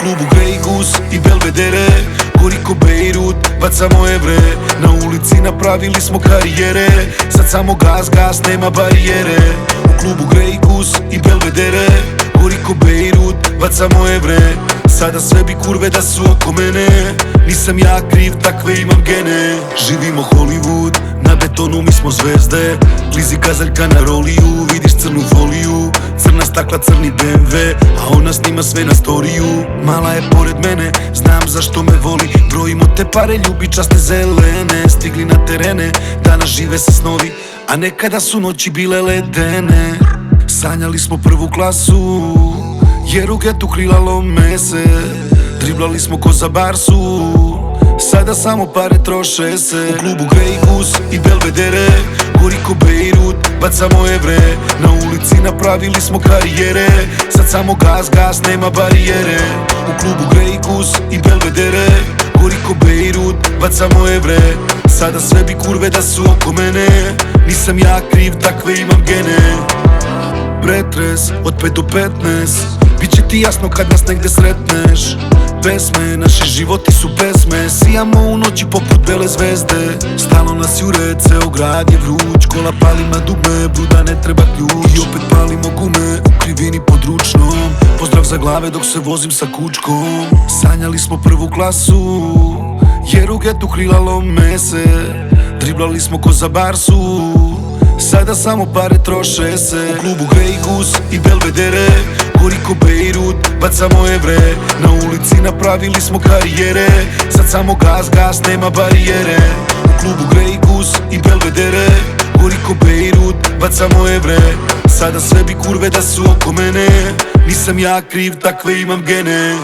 klubu Grey Goose i Belvedere, gori ko Beirut, bacamo evre. Na ulici napravili smo karijere, sad samo gas, gas, nema barijere. U klubu Grey Goose i Belvedere, gori ko Beirut, bacamo evre. Sada sve bi kurve da su oko mene, nisam ja kriv, takve imam gene. Živimo Hollywood, na betonu mi smo zvezde. Klizi kazaljka na roliju, vidiš crnu foliju, crna stakla, crni BMW, a ona snima sve na storiju. Mala je pored mene, znam zašto me voli, brojimo te pare, ljubi časne zelene. Stigli na terene, danas žive se snovi, a nekada su noći bile ledene. Sanjali smo prvu klasu, jer u getu krilalo me se. Driblali smo ko za Barsu, sada samo pare troše se. U klubu Grey Goose i Belvedere, gori ko Beirut, bacamo evre. Na ulici napravili smo karijere, sad samo gas, gas, nema barijere. U klubu Grey Goose i Belvedere, gori ko Beirut, bacamo evre. Sada sve bi kurve da su oko mene, nisam ja kriv, takve imam gene. Pretres od 5 do 15, biće ti jasno kad nas negde sretneš. Pesme, naši životi su pesme, sijamo u noći poput bele zvezde. Stalo nas jure, ceo grad je vruć, kola palima dugme, bruda ne treba ključ. I opet palimo gume, u krivini pod ručnom, pozdrav za glave dok se vozim sa kučkom. Sanjali smo prvu klasu, jer u getu krilalo me se. Driblali smo ko za Barsu, sada samo pare troše se. U klubu Grey Goose i Belvedere, gori ko Beirut, bacamo evre. Na ulici napravili smo karijere, sad samo gas, gas, nema barijere. U klubu Grey Goose i Belvedere, gori ko Beirut, bacamo evre. Sada sve bi kurve da su oko mene, nisam ja kriv, takve imam gene.